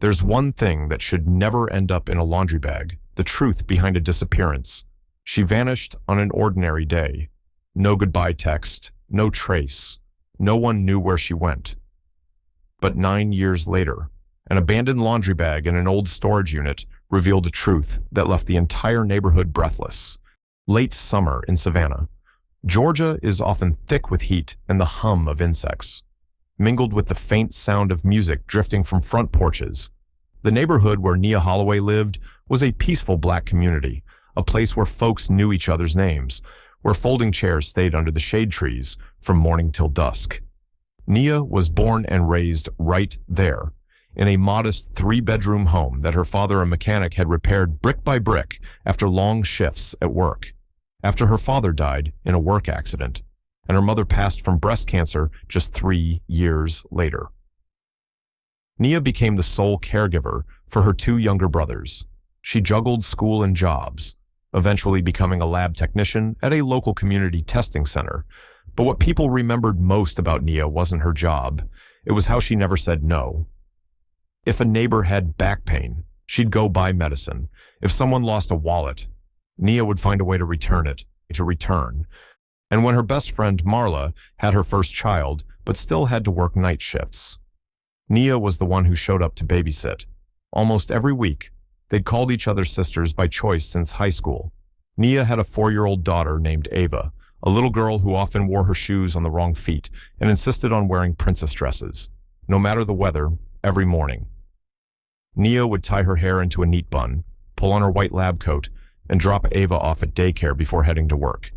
There's one thing that should never end up in a laundry bag: the truth behind a disappearance. She vanished on an ordinary day. No goodbye text, no trace. No one knew where she went. But 9 years later, an abandoned laundry bag in an old storage unit revealed a truth that left the entire neighborhood breathless. Late summer in Savannah. Georgia is often thick with heat and the hum of insects, mingled with the faint sound of music drifting from front porches. The neighborhood where Nia Holloway lived was a peaceful black community, a place where folks knew each other's names, where folding chairs stayed under the shade trees from morning till dusk. Nia was born and raised right there, in a modest 3-bedroom home that her father, a mechanic, had repaired brick by brick after long shifts at work, after her father died in a work accident, and her mother passed from breast cancer just 3 years later. Nia became the sole caregiver for her 2 younger brothers. She juggled school and jobs, eventually becoming a lab technician at a local community testing center. But what people remembered most about Nia wasn't her job. It was how she never said no. If a neighbor had back pain, she'd go buy medicine. If someone lost a wallet, Nia would find a way to return it, And when her best friend Marla had her first child, but still had to work night shifts, Nia was the one who showed up to babysit. Almost every week, they'd called each other sisters by choice since high school. Nia had a 4-year-old daughter named Ava, a little girl who often wore her shoes on the wrong feet and insisted on wearing princess dresses, no matter the weather, every morning. Nia would tie her hair into a neat bun, pull on her white lab coat, and drop Ava off at daycare before heading to work.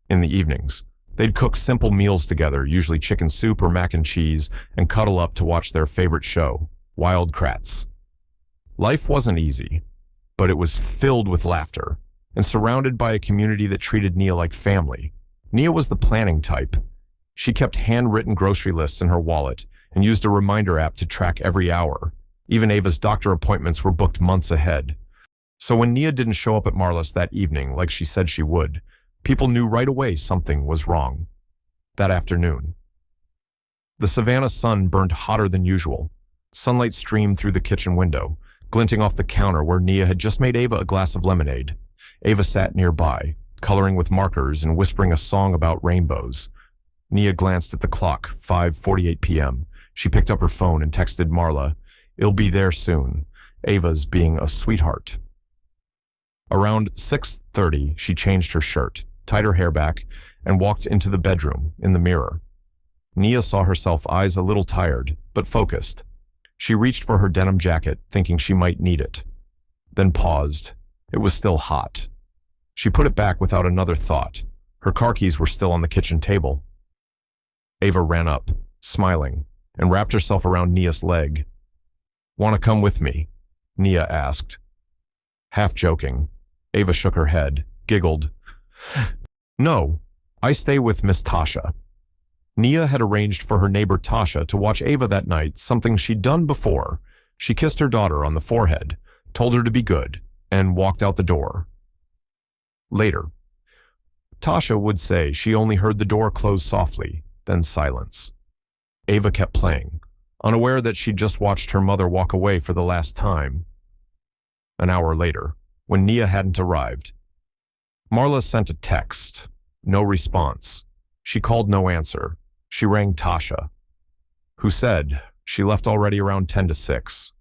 In the evenings, they'd cook simple meals together, usually chicken soup or mac and cheese, and cuddle up to watch their favorite show, Wild Kratts. Life wasn't easy, but it was filled with laughter and surrounded by a community that treated Nia like family. Nia was the planning type. She kept handwritten grocery lists in her wallet and used a reminder app to track every hour. Even Ava's doctor appointments were booked months ahead. So when Nia didn't show up at Marla's that evening like she said she would, people knew right away something was wrong. That afternoon, the Savannah sun burned hotter than usual. Sunlight streamed through the kitchen window, glinting off the counter where Nia had just made Ava a glass of lemonade. Ava sat nearby, coloring with markers and whispering a song about rainbows. Nia glanced at the clock, 5:48 p.m. She picked up her phone and texted Marla, "It'll be there soon. Ava's being a sweetheart." Around 6:30, she changed her shirt, tied her hair back, and walked into the bedroom in the mirror. Nia saw herself, eyes a little tired, but focused. She reached for her denim jacket, thinking she might need it, then paused. It was still hot. She put it back without another thought. Her car keys were still on the kitchen table. Ava ran up, smiling, and wrapped herself around Nia's leg. "Want to come with me?" Nia asked. Half joking, Ava shook her head, giggled. "No, I stay with Miss Tasha." Nia had arranged for her neighbor Tasha to watch Ava that night, something she'd done before. She kissed her daughter on the forehead, told her to be good, and walked out the door. Later, Tasha would say she only heard the door close softly, then silence. Ava kept playing, unaware that she'd just watched her mother walk away for the last time. An hour later, when Nia hadn't arrived, Marla sent a text. No response. She called, no answer. She rang Tasha, who said she left already around 10 to 6.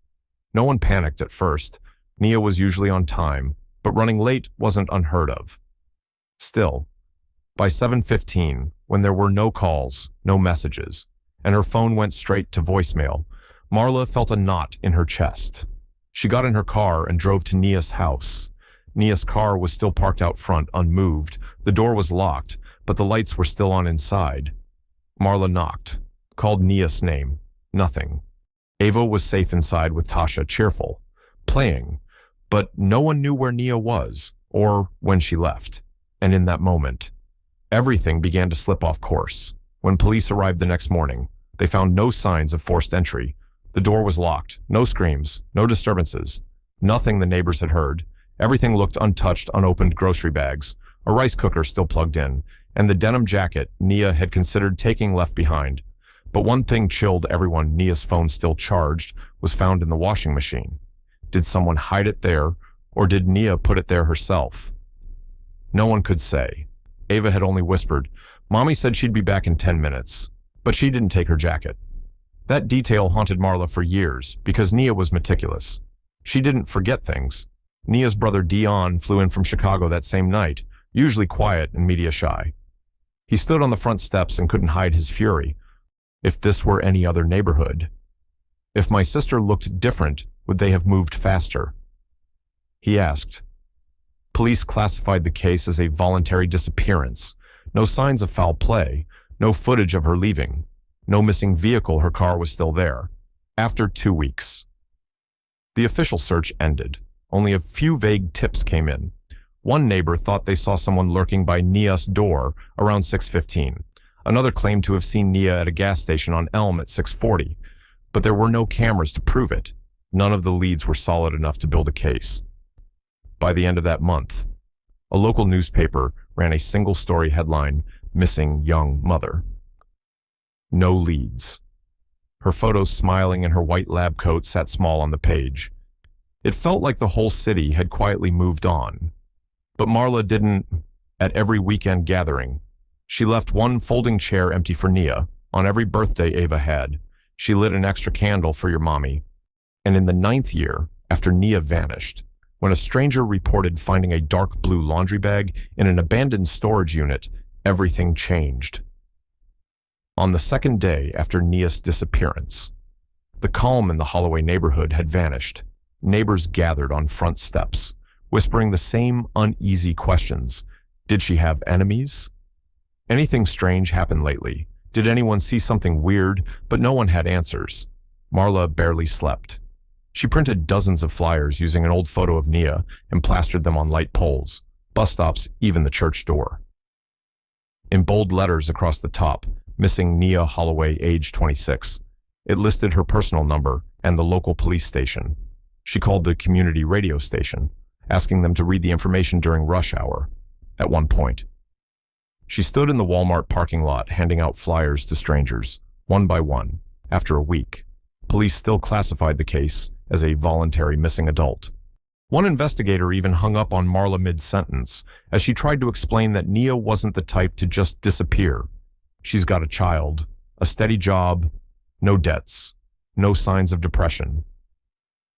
No one panicked at first. Nia was usually on time, but running late wasn't unheard of. Still, by 7:15, when there were no calls, no messages, and her phone went straight to voicemail, Marla felt a knot in her chest. She got in her car and drove to Nia's house. Nia's car was still parked out front, unmoved. The door was locked, but the lights were still on inside. Marla knocked, called Nia's name. Nothing. Ava was safe inside with Tasha, cheerful, playing, but no one knew where Nia was or when she left. And in that moment, everything began to slip off course. When police arrived the next morning, they found no signs of forced entry. The door was locked, no screams, no disturbances, nothing the neighbors had heard. Everything looked untouched, unopened grocery bags, a rice cooker still plugged in, and the denim jacket Nia had considered taking left behind. But one thing chilled everyone: Nia's phone, still charged, was found in the washing machine. Did someone hide it there, or did Nia put it there herself? No one could say. Ava had only whispered, "Mommy said she'd be back in 10 minutes. But she didn't take her jacket." That detail haunted Marla for years because Nia was meticulous. She didn't forget things. Nia's brother Dion flew in from Chicago that same night, usually quiet and media shy. He stood on the front steps and couldn't hide his fury. If this were any other neighborhood, if my sister looked different, would they have moved faster? He asked. Police classified the case as a voluntary disappearance. No signs of foul play, no footage of her leaving, no missing vehicle. Her car was still there. After 2 weeks, the official search ended. Only a few vague tips came in. One neighbor thought they saw someone lurking by Nia's door around 6:15. Another claimed to have seen Nia at a gas station on Elm at 6:40, but there were no cameras to prove it. None of the leads were solid enough to build a case. By the end of that month, a local newspaper ran a single-story headline, "Missing Young Mother." No leads. Her photo, smiling in her white lab coat, sat small on the page. It felt like the whole city had quietly moved on. But Marla didn't. At every weekend gathering, she left one folding chair empty for Nia. On every birthday Ava had, she lit an extra candle for your mommy. And in the 9th year, after Nia vanished, when a stranger reported finding a dark blue laundry bag in an abandoned storage unit, everything changed. On the 2nd day after Nia's disappearance, the calm in the Holloway neighborhood had vanished. Neighbors gathered on front steps, whispering the same uneasy questions. Did she have enemies? Anything strange happened lately? Did anyone see something weird? But no one had answers. Marla barely slept. She printed dozens of flyers using an old photo of Nia and plastered them on light poles, bus stops, even the church door. In bold letters across the top, "Missing Nia Holloway, age 26. It listed her personal number and the local police station. She called the community radio station, asking them to read the information during rush hour. At one point, she stood in the Walmart parking lot handing out flyers to strangers, one by one. After a week, police still classified the case as a voluntary missing adult. One investigator even hung up on Marla mid-sentence as she tried to explain that Nia wasn't the type to just disappear. She's got a child, a steady job, no debts, no signs of depression.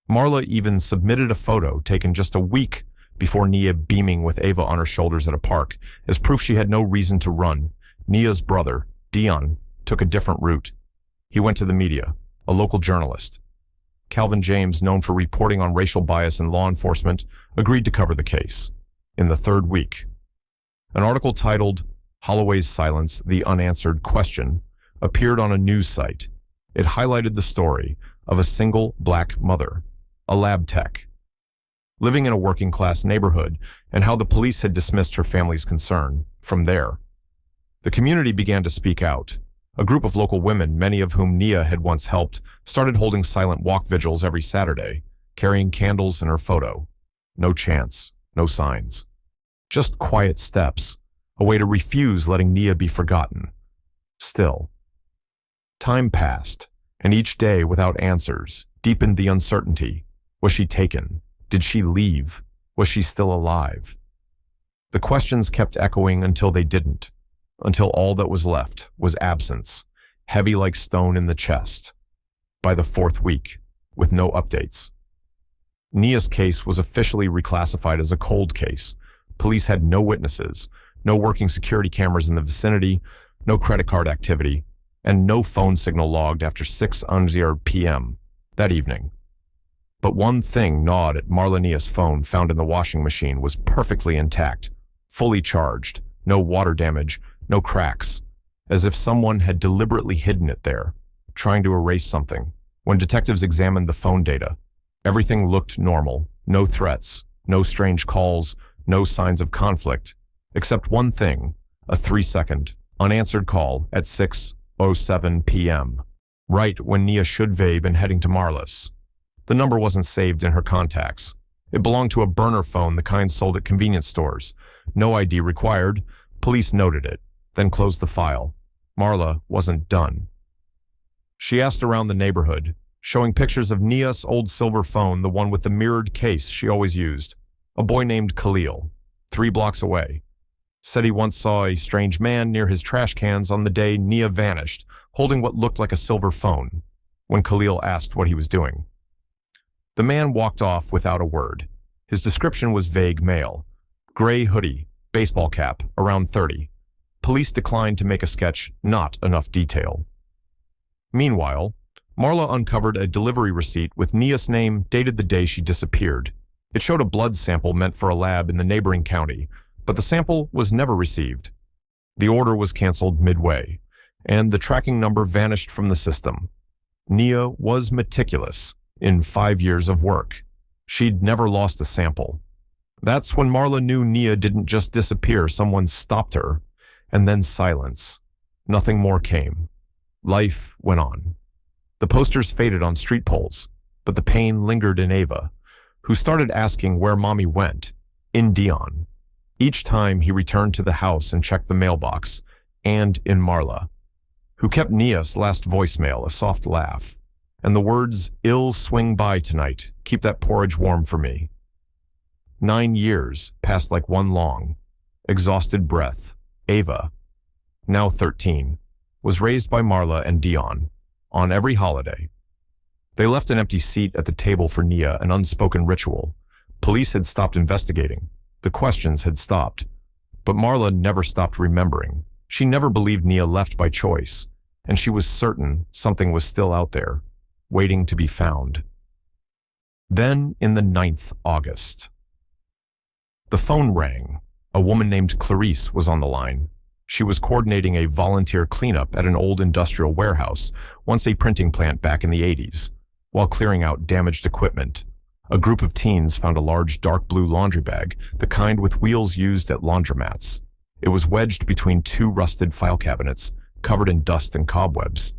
Marla even submitted a photo taken just a week before Nia, beaming with Ava on her shoulders at a park, as proof she had no reason to run. Nia's brother, Dion, took a different route. He went to the media, a local journalist. Calvin James, known for reporting on racial bias in law enforcement, agreed to cover the case. In the 3rd week, an article titled "Holloway's Silence, the Unanswered Question" appeared on a news site. It highlighted the story of a single black mother, a lab tech, living in a working-class neighborhood, and how the police had dismissed her family's concern. From there, the community began to speak out. A group of local women, many of whom Nia had once helped, started holding silent walk vigils every Saturday, carrying candles and her photo. No chance, no signs. Just quiet steps, a way to refuse letting Nia be forgotten. Still, time passed, and each day without answers deepened the uncertainty. Was she taken? Did she leave? Was she still alive? The questions kept echoing until they didn't, until all that was left was absence, heavy like stone in the chest. By the 4th week, with no updates, Nia's case was officially reclassified as a cold case. Police had no witnesses, no working security cameras in the vicinity, no credit card activity, and no phone signal logged after 6:00 p.m. that evening. But one thing gnawed at Marla. Nia's phone, found in the washing machine, was perfectly intact, fully charged, no water damage, no cracks, as if someone had deliberately hidden it there, trying to erase something. When detectives examined the phone data, everything looked normal. No threats, no strange calls, no signs of conflict, except one thing: a 3-second, unanswered call at 6:07 p.m., right when Nia should have been heading to Marla's. The number wasn't saved in her contacts. It belonged to a burner phone, the kind sold at convenience stores. No ID required. Police noted it, then closed the file. Marla wasn't done. She asked around the neighborhood, showing pictures of Nia's old silver phone, the one with the mirrored case she always used. A boy named Khalil, 3 blocks away, said he once saw a strange man near his trash cans on the day Nia vanished, holding what looked like a silver phone, when Khalil asked what he was doing. The man walked off without a word. His description was vague male. Gray hoodie, baseball cap, around 30. Police declined to make a sketch, not enough detail. Meanwhile, Marla uncovered a delivery receipt with Nia's name dated the day she disappeared. It showed a blood sample meant for a lab in the neighboring county, but the sample was never received. The order was canceled midway, and the tracking number vanished from the system. Nia was meticulous. In 5 years of work, she'd never lost a sample. That's when Marla knew Nia didn't just disappear, someone stopped her, and then silence. Nothing more came. Life went on. The posters faded on street poles, but the pain lingered in Ava, who started asking where Mommy went, in Dion. Each time he returned to the house and checked the mailbox, and in Marla, who kept Nia's last voicemail a soft laugh, and the words, "I'll swing by tonight, keep that porridge warm for me." 9 years passed like one long, exhausted breath. Ava, now 13, was raised by Marla and Dion, on every holiday. They left an empty seat at the table for Nia, an unspoken ritual. Police had stopped investigating. The questions had stopped. But Marla never stopped remembering. She never believed Nia left by choice, and she was certain something was still out there, waiting to be found. Then, in the 9th August, the phone rang. A woman named Clarice was on the line. She was coordinating a volunteer cleanup at an old industrial warehouse, once a printing plant back in the 80s. While clearing out damaged equipment, a group of teens found a large dark blue laundry bag, the kind with wheels used at laundromats. It was wedged between 2 rusted file cabinets, covered in dust and cobwebs.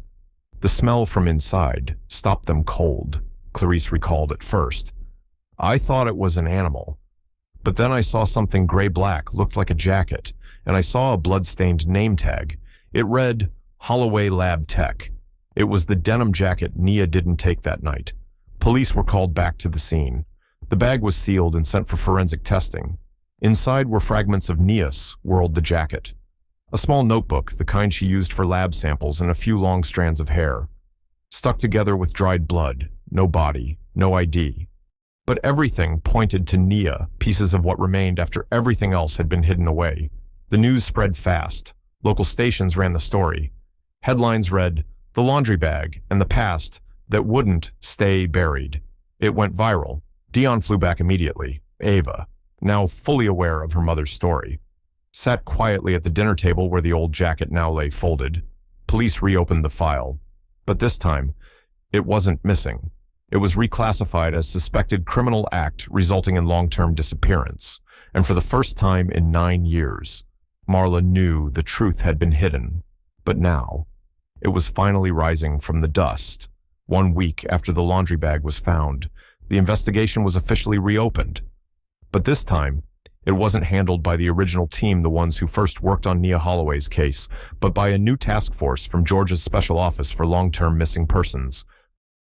The smell from inside stopped them cold, Clarice recalled at first. "I thought it was an animal. But then I saw something gray-black, looked like a jacket, and I saw a blood-stained name tag. It read, Holloway Lab Tech. It was the denim jacket Nia didn't take that night. Police were called back to the scene. The bag was sealed and sent for forensic testing. Inside were fragments of Nia's, whirled the jacket. A small notebook, the kind she used for lab samples, and a few long strands of hair. Stuck together with dried blood, no body, no ID. But everything pointed to Nia, pieces of what remained after everything else had been hidden away. The news spread fast. Local stations ran the story. Headlines read, "The laundry bag and the past that wouldn't stay buried." It went viral. Dion flew back immediately. Ava, now fully aware of her mother's story, sat quietly at the dinner table where the old jacket now lay folded. Police reopened the file. But this time, it wasn't missing. It was reclassified as suspected criminal act resulting in long-term disappearance. And for the first time in 9 years, Marla knew the truth had been hidden. But now, it was finally rising from the dust. 1 week after the laundry bag was found, the investigation was officially reopened. But this time, it wasn't handled by the original team, the ones who first worked on Nia Holloway's case, but by a new task force from Georgia's Special Office for Long-Term Missing Persons.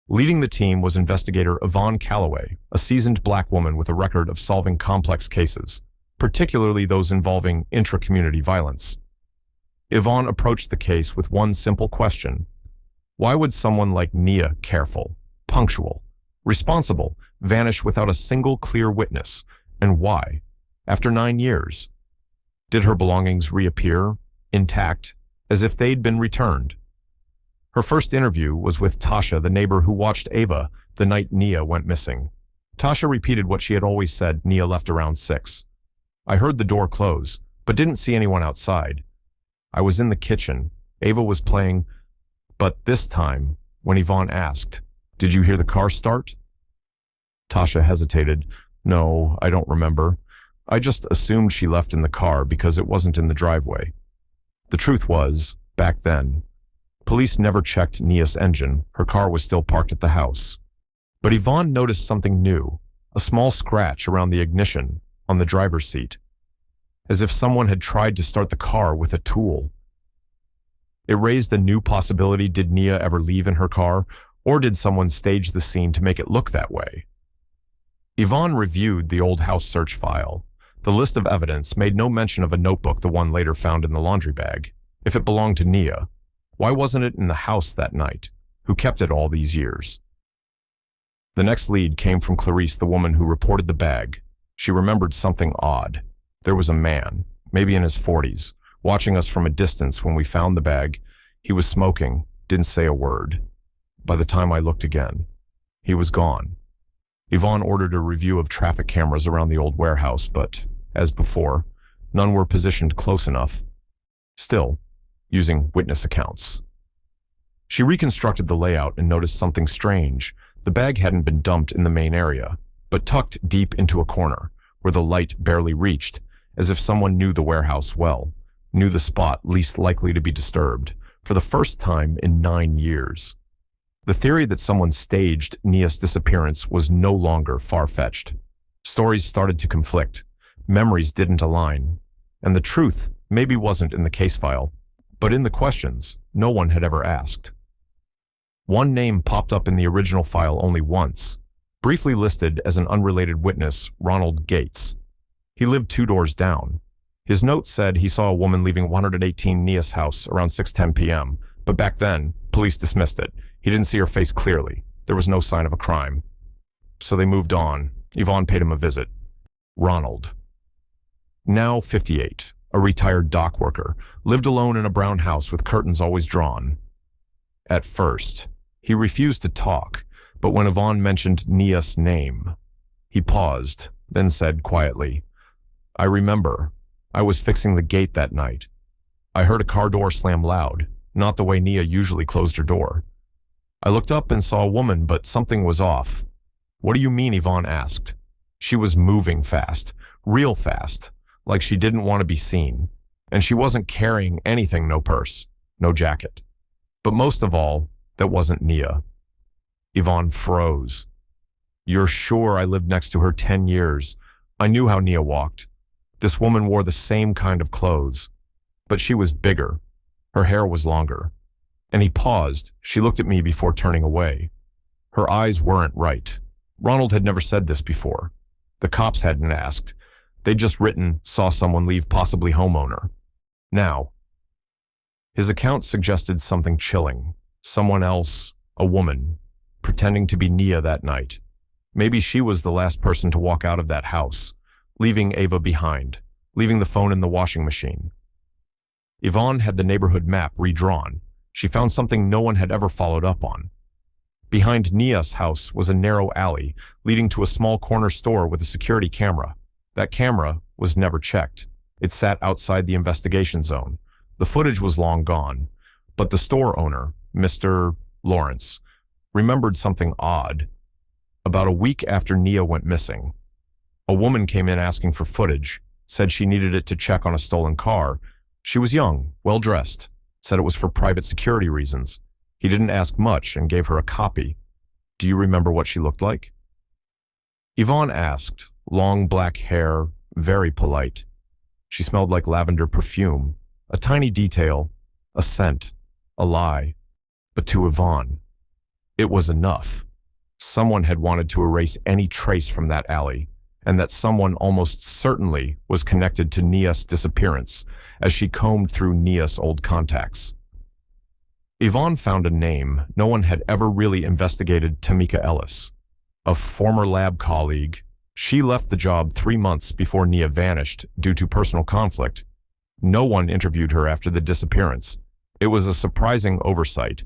Leading the team was investigator Yvonne Calloway, a seasoned black woman with a record of solving complex cases, particularly those involving intra-community violence. Yvonne approached the case with one simple question. Why would someone like Nia, careful, punctual, responsible, vanish without a single clear witness? And why? After 9 years, did her belongings reappear, intact, as if they'd been returned? Her first interview was with Tasha, the neighbor who watched Ava the night Nia went missing. Tasha repeated what she had always said. Nia left around 6. "I heard the door close, but didn't see anyone outside. I was in the kitchen. Ava was playing, but this time, when Yvonne asked, 'Did you hear the car start?' Tasha hesitated. 'No, I don't remember. I just assumed she left in the car because it wasn't in the driveway.' The truth was, back then, police never checked Nia's engine. Her car was still parked at the house. But Yvonne noticed something new, a small scratch around the ignition on the driver's seat, as if someone had tried to start the car with a tool. It raised a new possibility: did Nia ever leave in her car, or did someone stage the scene to make it look that way? Yvonne reviewed the old house search file. The list of evidence made no mention of a notebook, the one later found in the laundry bag. If it belonged to Nia, why wasn't it in the house that night? Who kept it all these years? The next lead came from Clarice, the woman who reported the bag. She remembered something odd. There was a man, maybe in his 40s, watching us from a distance when we found the bag. He was smoking, didn't say a word. By the time I looked again, he was gone. Yvonne ordered a review of traffic cameras around the old warehouse, but, as before, none were positioned close enough. Still, using witness accounts. She reconstructed the layout and noticed something strange. The bag hadn't been dumped in the main area, but tucked deep into a corner, where the light barely reached, as if someone knew the warehouse well, knew the spot least likely to be disturbed, for the first time in 9 years. The theory that someone staged Nia's disappearance was no longer far-fetched. Stories started to conflict, memories didn't align, and the truth maybe wasn't in the case file, but in the questions no one had ever asked. One name popped up in the original file only once, briefly listed as an unrelated witness: Ronald Gates. He lived 2 doors down. His note said he saw a woman leaving 118 Nia's house around 6:10 p.m., but back then, police dismissed it. He didn't see her face clearly. There was no sign of a crime. So they moved on. Yvonne paid him a visit. Ronald, now 58, a retired dock worker, lived alone in a brown house with curtains always drawn. At first, he refused to talk, but when Yvonne mentioned Nia's name, he paused, then said quietly, "I remember. I was fixing the gate that night. I heard a car door slam loud, not the way Nia usually closed her door. I looked up and saw a woman, but something was off." "What do you mean?" Yvonne asked. She was moving fast, real fast, like she didn't want to be seen. And she wasn't carrying anything: no purse, no jacket. But most of all, that wasn't Nia. Yvonne froze. "You're sure?" "I lived next to her 10 years. I knew how Nia walked. This woman wore the same kind of clothes, but she was bigger. Her hair was longer." And he paused. She looked at me before turning away. Her eyes weren't right. Ronald had never said this before. The cops hadn't asked. They'd just written, "saw someone leave, possibly homeowner." Now, his account suggested something chilling. Someone else, a woman, pretending to be Nia that night. Maybe she was the last person to walk out of that house, leaving Ava behind, leaving the phone in the washing machine. Yvonne had the neighborhood map redrawn. She found something no one had ever followed up on. Behind Nia's house was a narrow alley leading to a small corner store with a security camera. That camera was never checked. It sat outside the investigation zone. The footage was long gone, but the store owner, Mr. Lawrence, remembered something odd. About a week after Nia went missing, a woman came in asking for footage, said she needed it to check on a stolen car. She was young, well-dressed, said it was for private security reasons. He didn't ask much and gave her a copy. "Do you remember what she looked like?" Yvonne asked. Long black hair, very polite. She smelled like lavender perfume. A tiny detail, a scent, a lie. But to Yvonne, it was enough. Someone had wanted to erase any trace from that alley, and that someone almost certainly was connected to Nia's disappearance as she combed through Nia's old contacts. Yvonne found a name. No one had ever really investigated: Tamika Ellis, a former lab colleague. She left the job 3 months before Nia vanished due to personal conflict. No one interviewed her after the disappearance. It was a surprising oversight.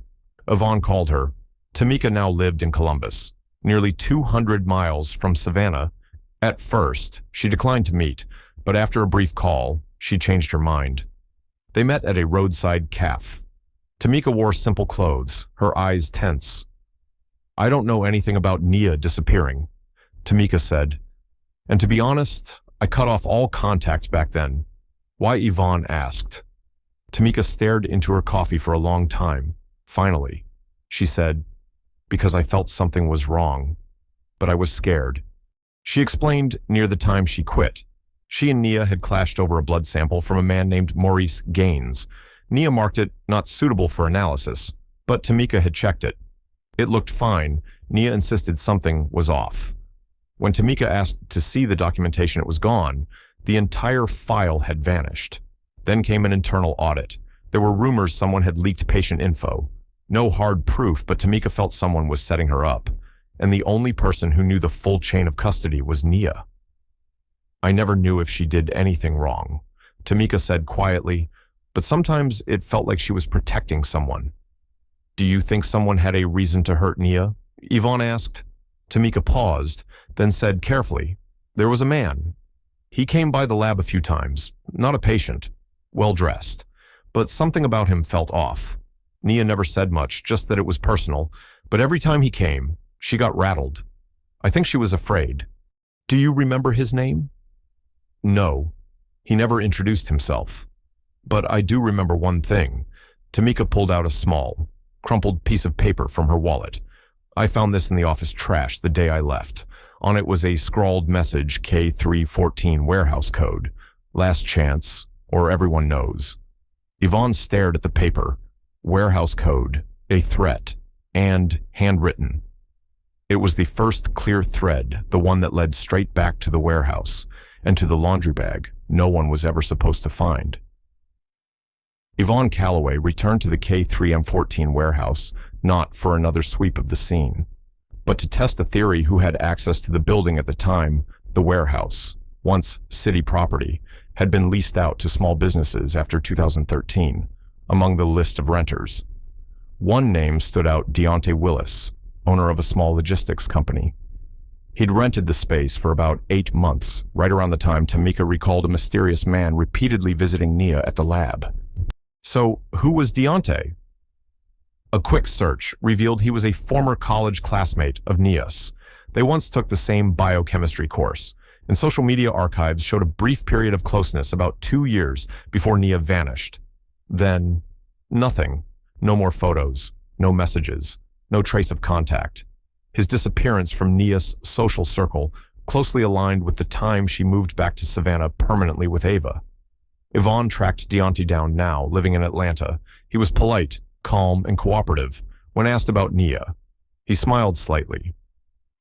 Yvonne called her. Tamika now lived in Columbus, nearly 200 miles from Savannah. At first, she declined to meet, but after a brief call, she changed her mind. They met at a roadside cafe. Tamika wore simple clothes, her eyes tense. "I don't know anything about Nia disappearing," Tamika said. "And to be honest, I cut off all contact back then." "Why?" Yvonne asked. Tamika stared into her coffee for a long time. Finally, she said, "Because I felt something was wrong, but I was scared." She explained near the time she quit. She and Nia had clashed over a blood sample from a man named Maurice Gaines. Nia marked it not suitable for analysis, but Tamika had checked it. It looked fine. Nia insisted something was off. When Tamika asked to see the documentation, it was gone. The entire file had vanished. Then came an internal audit. There were rumors someone had leaked patient info. No hard proof, but Tamika felt someone was setting her up. And the only person who knew the full chain of custody was Nia. I never knew if she did anything wrong, Tamika said quietly, but sometimes it felt like she was protecting someone. Do you think someone had a reason to hurt Nia? Yvonne asked. Tamika paused, then said carefully, there was a man. He came by the lab a few times, not a patient, well-dressed, but something about him felt off. Nia never said much, just that it was personal, but every time he came, she got rattled. I think she was afraid. Do you remember his name? No. He never introduced himself. But I do remember one thing. Tamika pulled out a small, crumpled piece of paper from her wallet. I found this in the office trash the day I left. On it was a scrawled message, K314 warehouse code. Last chance, or everyone knows. Yvonne stared at the paper. Warehouse code, a threat, and handwritten. It was the first clear thread, the one that led straight back to the warehouse, and to the laundry bag no one was ever supposed to find. Yvonne Holloway returned to the K3M14 warehouse, not for another sweep of the scene, but to test a theory who had access to the building at the time. The warehouse, once city property, had been leased out to small businesses after 2013, among the list of renters. One name stood out: Deontay Willis, owner of a small logistics company. He'd rented the space for about 8 months, right around the time Tamika recalled a mysterious man repeatedly visiting Nia at the lab. So, who was Deontay? A quick search revealed he was a former college classmate of Nia's. They once took the same biochemistry course, and social media archives showed a brief period of closeness about 2 years before Nia vanished. Then, nothing. No more photos, no messages, no trace of contact. His disappearance from Nia's social circle closely aligned with the time she moved back to Savannah permanently with Ava. Yvonne tracked Deontay down now, living in Atlanta. He was polite, calm, and cooperative when asked about Nia. He smiled slightly.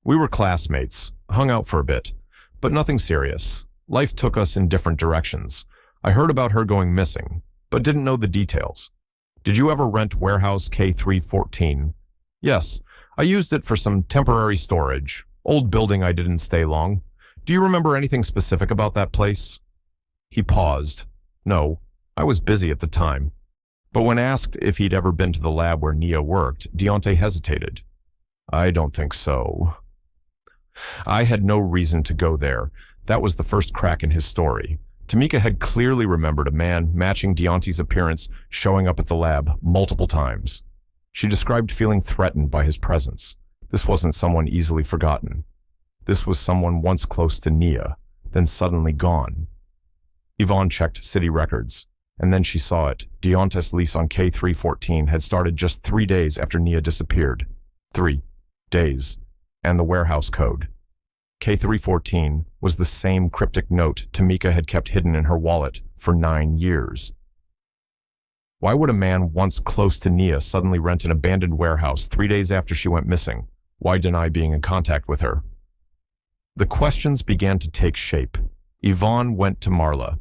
We were classmates, hung out for a bit, but nothing serious. Life took us in different directions. I heard about her going missing, but didn't know the details. Did you ever rent warehouse K314? Yes, I used it for some temporary storage. Old building, I didn't stay long. Do you remember anything specific about that place? He paused. No, I was busy at the time. But when asked if he'd ever been to the lab where Nia worked, Deontay hesitated. I don't think so. I had no reason to go there. That was the first crack in his story. Tamika had clearly remembered a man matching Deontay's appearance showing up at the lab multiple times. She described feeling threatened by his presence. This wasn't someone easily forgotten. This was someone once close to Nia, then suddenly gone. Yvonne checked city records, and then she saw it. Deontay's lease on K314 had started just 3 days after Nia disappeared. 3 days. And the warehouse code. K314 was the same cryptic note Tamika had kept hidden in her wallet for 9 years. Why would a man once close to Nia suddenly rent an abandoned warehouse 3 days after she went missing? Why deny being in contact with her? The questions began to take shape. Yvonne went to Marla.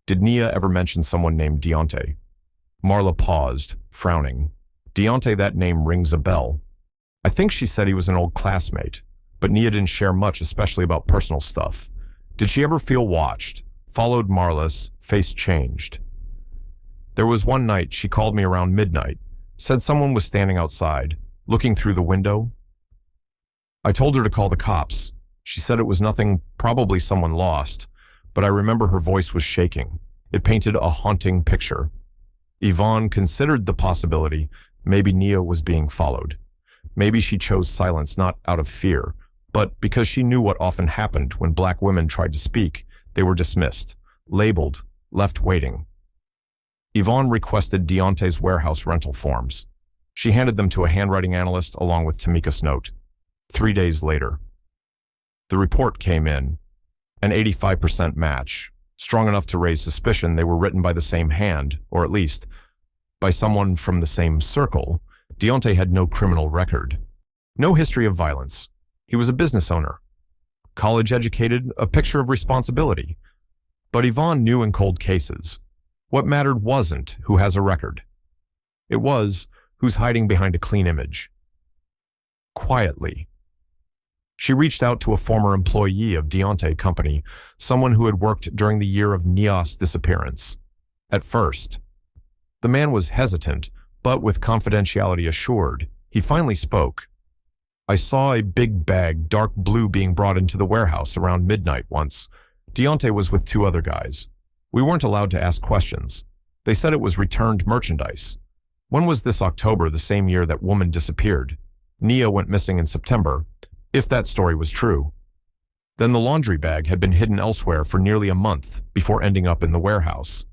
Did Nia ever mention someone named Deontay? Marla paused, frowning. Deontay, that name rings a bell. I think she said he was an old classmate, but Nia didn't share much, especially about personal stuff. Did she ever feel watched? Followed Marla's face changed. There was one night she called me around midnight, said someone was standing outside, looking through the window. I told her to call the cops. She said it was nothing, probably someone lost, but I remember her voice was shaking. It painted a haunting picture. Yvonne considered the possibility maybe Nia was being followed. Maybe she chose silence not out of fear, but because she knew what often happened when black women tried to speak. They were dismissed, labeled, left waiting. Yvonne requested Deontay's warehouse rental forms. She handed them to a handwriting analyst along with Tamika's note. 3 days later, the report came in, an 85% match, strong enough to raise suspicion they were written by the same hand, or at least by someone from the same circle, Deontay had no criminal record, no history of violence. He was a business owner, college-educated, a picture of responsibility. But Yvonne knew in cold cases, what mattered wasn't who has a record. It was who's hiding behind a clean image. Quietly. She reached out to a former employee of Deontay Company, someone who had worked during the year of Nia's disappearance. At first, the man was hesitant, but with confidentiality assured, he finally spoke. I saw a big bag, dark blue, being brought into the warehouse around midnight once. Deontay was with 2 other guys. We weren't allowed to ask questions. They said it was returned merchandise. When was this? October, the same year that woman disappeared. Nia went missing in September, if that story was true. Then the laundry bag had been hidden elsewhere for nearly a month before ending up in the warehouse.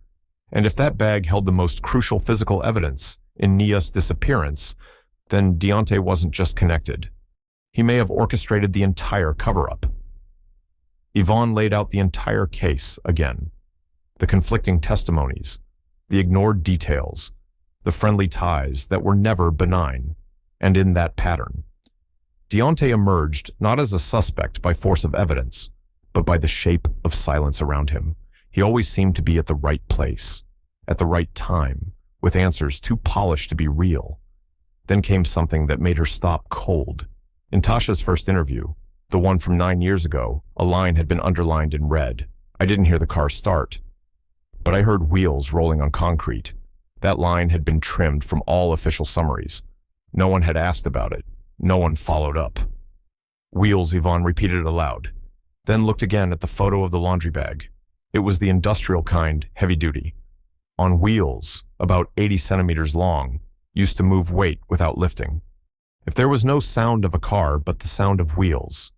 And if that bag held the most crucial physical evidence in Nia's disappearance, then Deontay wasn't just connected. He may have orchestrated the entire cover-up. Yvonne laid out the entire case again. The conflicting testimonies, the ignored details, the friendly ties that were never benign, and in that pattern. Deontay emerged not as a suspect by force of evidence, but by the shape of silence around him. He always seemed to be at the right place, at the right time, with answers too polished to be real. Then came something that made her stop cold. In Tasha's first interview, the one from 9 years ago, a line had been underlined in red. I didn't hear the car start, but I heard wheels rolling on concrete. That line had been trimmed from all official summaries. No one had asked about it. No one followed up. Wheels, Yvonne repeated aloud, then looked again at the photo of the laundry bag. It was the industrial kind, heavy duty. On wheels, about 80 centimeters long, used to move weight without lifting. If there was no sound of a car but the sound of wheels,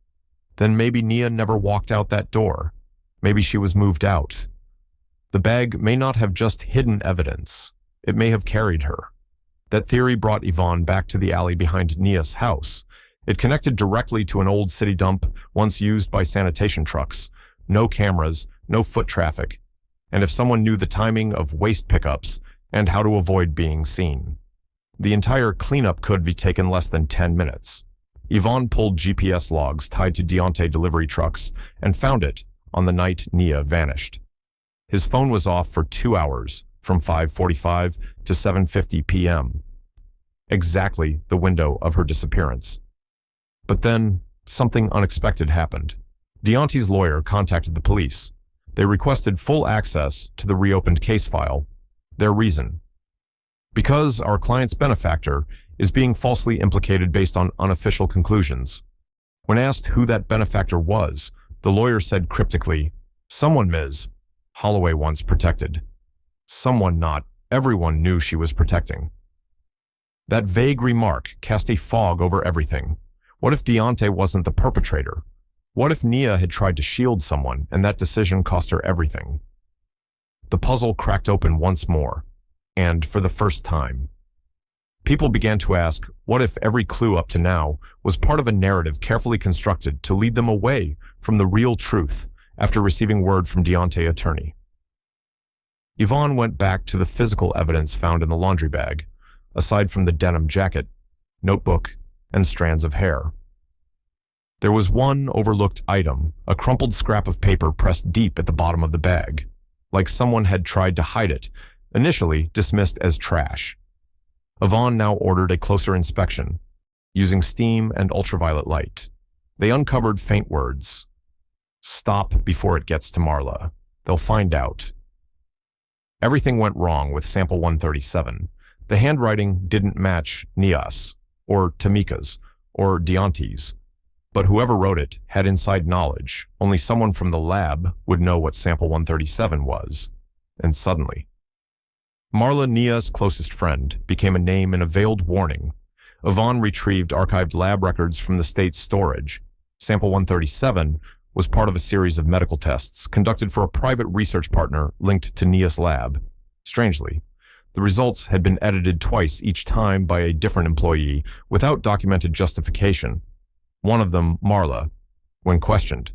then maybe Nia never walked out that door. Maybe she was moved out. The bag may not have just hidden evidence. It may have carried her. That theory brought Yvonne back to the alley behind Nia's house. It connected directly to an old city dump once used by sanitation trucks. No cameras, no foot traffic. And if someone knew the timing of waste pickups and how to avoid being seen, the entire cleanup could be taken less than 10 minutes. Yvonne pulled GPS logs tied to Deontay delivery trucks and found it on the night Nia vanished. His phone was off for 2 hours, from 5:45 to 7:50 p.m. Exactly the window of her disappearance. But then, something unexpected happened. Deontay's lawyer contacted the police. They requested full access to the reopened case file. Their reason: because our client's benefactor is being falsely implicated based on unofficial conclusions. When asked who that benefactor was, the lawyer said cryptically, "Someone Ms. Holloway once protected." Someone not everyone knew she was protecting. That vague remark cast a fog over everything. What if Deontay wasn't the perpetrator? What if Nia had tried to shield someone and that decision cost her everything? The puzzle cracked open once more, and for the first time. People began to ask, what if every clue up to now was part of a narrative carefully constructed to lead them away from the real truth after receiving word from Deontay's attorney? Yvonne went back to the physical evidence found in the laundry bag, aside from the denim jacket, notebook, and strands of hair. There was one overlooked item, a crumpled scrap of paper pressed deep at the bottom of the bag, like someone had tried to hide it, initially dismissed as trash. Yvonne now ordered a closer inspection, using steam and ultraviolet light. They uncovered faint words. "Stop before it gets to Marla. They'll find out." Everything went wrong with sample 137. The handwriting didn't match Nia's, or Tamika's, or Deontay's. But whoever wrote it had inside knowledge. Only someone from the lab would know what sample 137 was. And suddenly, Marla, Nia's closest friend, became a name in a veiled warning. Yvonne retrieved archived lab records from the state's storage. Sample 137 was part of a series of medical tests conducted for a private research partner linked to Nia's lab. Strangely, the results had been edited twice, each time by a different employee, without documented justification. One of them, Marla. When questioned,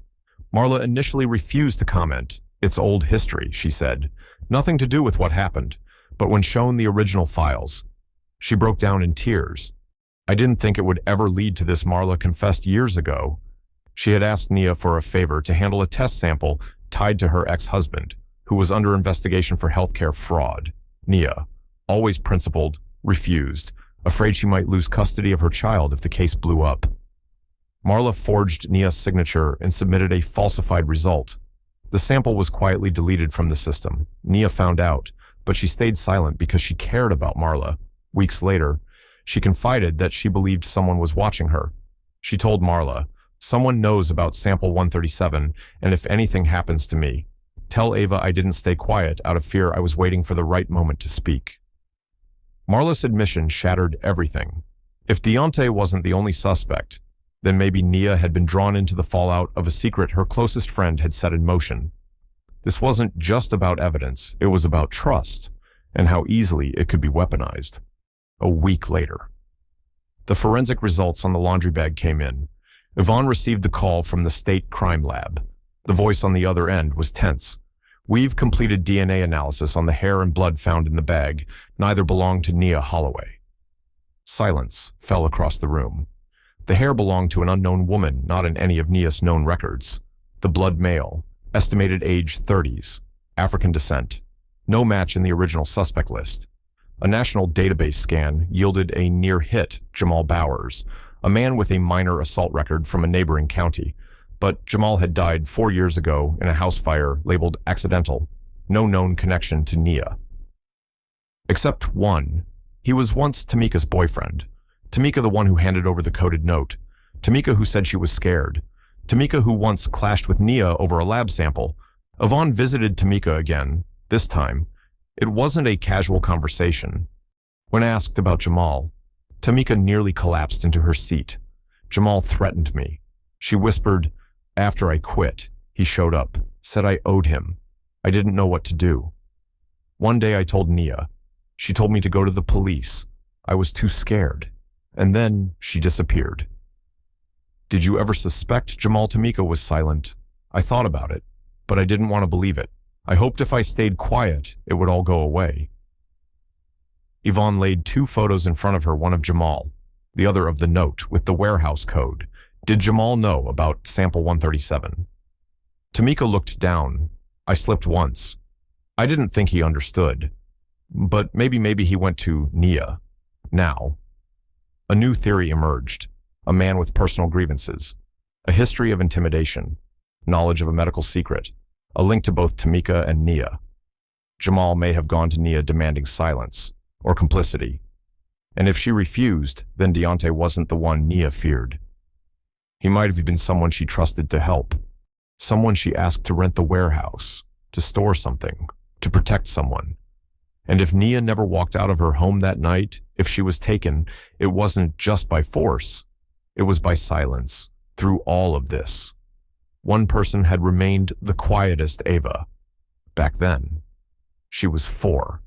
Marla initially refused to comment. "It's old history," she said. "Nothing to do with what happened." But when shown the original files, she broke down in tears. I didn't think it would ever lead to this, Marla confessed years ago. She had asked Nia for a favor to handle a test sample tied to her ex-husband, who was under investigation for healthcare fraud. Nia, always principled, refused, afraid she might lose custody of her child if the case blew up. Marla forged Nia's signature and submitted a falsified result. The sample was quietly deleted from the system. Nia found out, but she stayed silent because she cared about Marla. Weeks later, she confided that she believed someone was watching her. She told Marla, "Someone knows about sample 137, and if anything happens to me, tell Ava I didn't stay quiet out of fear I was waiting for the right moment to speak." Marla's admission shattered everything. If Deontay wasn't the only suspect, then maybe Nia had been drawn into the fallout of a secret her closest friend had set in motion. This wasn't just about evidence, it was about trust, and how easily it could be weaponized. A week later, the forensic results on the laundry bag came in. Yvonne received the call from the state crime lab. The voice on the other end was tense. "We've completed DNA analysis on the hair and blood found in the bag. Neither belonged to Nia Holloway." Silence fell across the room. The hair belonged to an unknown woman, not in any of Nia's known records. The blood male, estimated age 30s, African descent. No match in the original suspect list. A national database scan yielded a near hit, Jamal Bowers, a man with a minor assault record from a neighboring county. But Jamal had died 4 years ago in a house fire labeled accidental. No known connection to Nia. Except one. He was once Tamika's boyfriend. Tamika, the one who handed over the coded note. Tamika, who said she was scared. Tamika, who once clashed with Nia over a lab sample. Yvonne visited Tamika again, this time. It wasn't a casual conversation. When asked about Jamal, Tamika nearly collapsed into her seat. "Jamal threatened me." She whispered, "After I quit, he showed up, said I owed him. I didn't know what to do. One day I told Nia. She told me to go to the police. I was too scared. And then she disappeared." "Did you ever suspect Jamal?" Tamika was silent. "I thought about it, but I didn't want to believe it. I hoped if I stayed quiet, it would all go away." Yvonne laid 2 photos in front of her, one of Jamal, the other of the note with the warehouse code. Did Jamal know about sample 137? Tamika looked down. "I slipped once. I didn't think he understood. But maybe he went to Nia. Now." A new theory emerged. A man with personal grievances. A history of intimidation. Knowledge of a medical secret. A link to both Tamika and Nia. Jamal may have gone to Nia demanding silence or complicity. And if she refused, then Deontay wasn't the one Nia feared. He might have been someone she trusted to help. Someone she asked to rent the warehouse, to store something, to protect someone. And if Nia never walked out of her home that night, if she was taken, it wasn't just by force. It was by silence, through all of this. One person had remained the quietest, Ava. Back then, she was 4.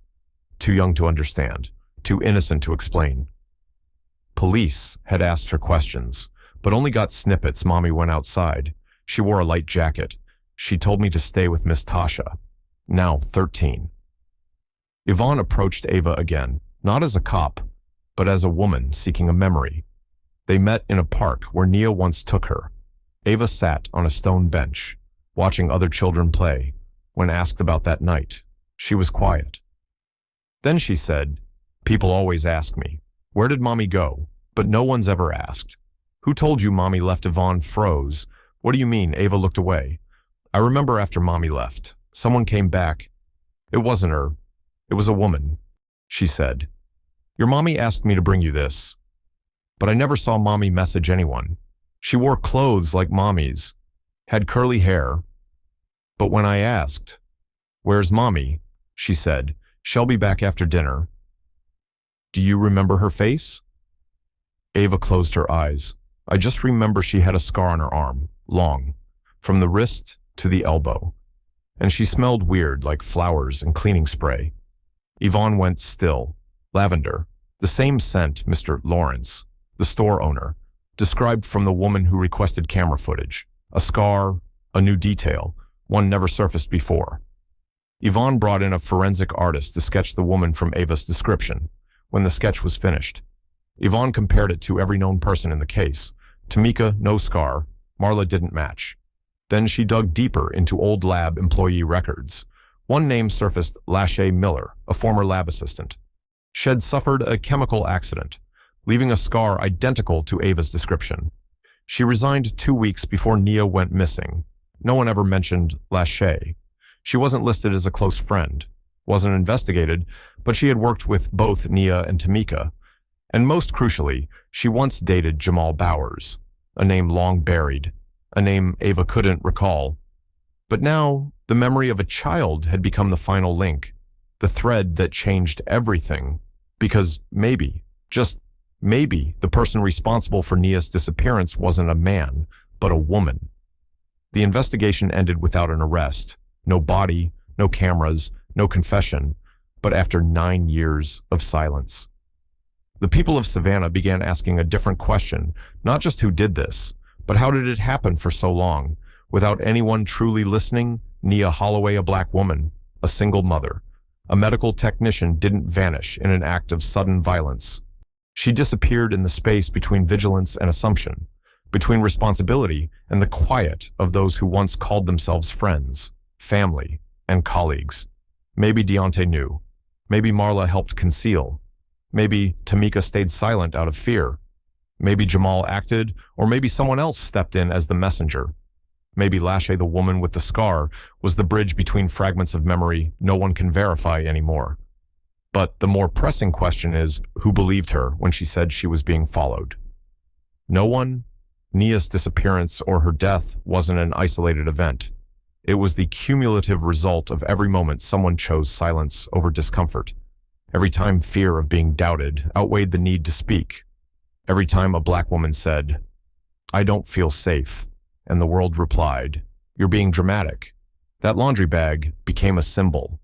Too young to understand, too innocent to explain. Police had asked her questions, but only got snippets. Mommy went outside. She wore a light jacket. She told me to stay with Miss Tasha, now 13. Yvonne approached Ava again, not as a cop, but as a woman seeking a memory. They met in a park where Nia once took her. Ava sat on a stone bench, watching other children play. When asked about that night, she was quiet. Then she said, "People always ask me, where did Mommy go? But no one's ever asked. Who told you Mommy left?" Yvonne froze. "What do you mean?" Ava looked away. "I remember after Mommy left, someone came back. It wasn't her. It was a woman," she said. "Your mommy asked me to bring you this. But I never saw Mommy message anyone. She wore clothes like Mommy's, had curly hair. But when I asked, 'Where's Mommy?' she said, 'She'll be back after dinner.'" "Do you remember her face?" Ava closed her eyes. "I just remember she had a scar on her arm, long, from the wrist to the elbow. And she smelled weird, like flowers and cleaning spray." Yvonne went still. Lavender, the same scent Mr. Lawrence, the store owner, described from the woman who requested camera footage. A scar, a new detail, one never surfaced before. Yvonne brought in a forensic artist to sketch the woman from Ava's description. When the sketch was finished, Yvonne compared it to every known person in the case. Tamika, no scar. Marla didn't match. Then she dug deeper into old lab employee records. One name surfaced: Lachey Miller, a former lab assistant. She had suffered a chemical accident, leaving a scar identical to Ava's description. She resigned 2 weeks before Nia went missing. No one ever mentioned Lachey. She wasn't listed as a close friend, wasn't investigated, but she had worked with both Nia and Tamika. And most crucially, she once dated Jamal Bowers, a name long buried, a name Ava couldn't recall. But now, the memory of a child had become the final link, the thread that changed everything. Because maybe, just maybe, the person responsible for Nia's disappearance wasn't a man, but a woman. The investigation ended without an arrest. No body, no cameras, no confession, but after 9 years of silence. The people of Savannah began asking a different question, not just who did this, but how did it happen for so long, without anyone truly listening? Nia Holloway, a black woman, a single mother, a medical technician, didn't vanish in an act of sudden violence. She disappeared in the space between vigilance and assumption, between responsibility and the quiet of those who once called themselves friends, family, and colleagues. Maybe Deontay knew. Maybe Marla helped conceal. Maybe Tamika stayed silent out of fear. Maybe Jamal acted, or maybe someone else stepped in as the messenger. Maybe Lachey, the woman with the scar, was the bridge between fragments of memory no one can verify anymore. But the more pressing question is, who believed her when she said she was being followed? No one. Nia's disappearance or her death wasn't an isolated event. It was the cumulative result of every moment someone chose silence over discomfort. Every time fear of being doubted outweighed the need to speak. Every time a black woman said, "I don't feel safe," and the world replied, "You're being dramatic." That laundry bag became a symbol,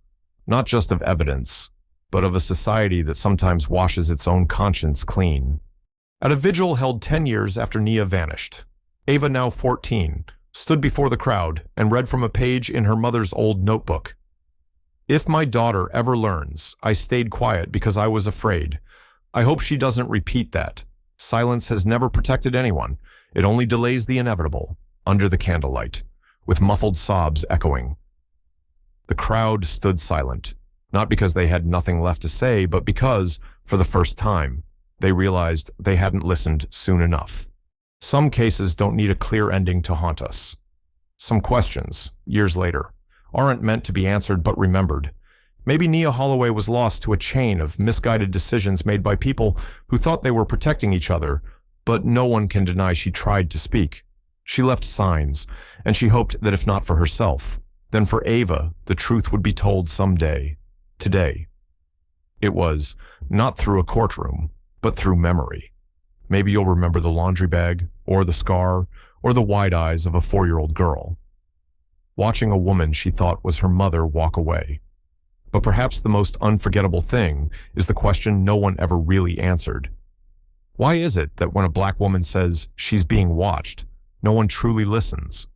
not just of evidence, but of a society that sometimes washes its own conscience clean. At a vigil held 10 years after Nia vanished, Ava, now 14, stood before the crowd and read from a page in her mother's old notebook. "If my daughter ever learns I stayed quiet because I was afraid, I hope she doesn't repeat that. Silence has never protected anyone. It only delays the inevitable." Under the candlelight, with muffled sobs echoing. The crowd stood silent, not because they had nothing left to say, but because, for the first time, they realized they hadn't listened soon enough. Some cases don't need a clear ending to haunt us. Some questions, years later, aren't meant to be answered but remembered. Maybe Nia Holloway was lost to a chain of misguided decisions made by people who thought they were protecting each other, but no one can deny she tried to speak. She left signs, and she hoped that if not for herself, then for Ava, the truth would be told someday, today. It was not through a courtroom, but through memory. Maybe you'll remember the laundry bag, or the scar, or the wide eyes of a 4-year-old girl, watching a woman she thought was her mother walk away. But perhaps the most unforgettable thing is the question no one ever really answered. Why is it that when a black woman says she's being watched, no one truly listens?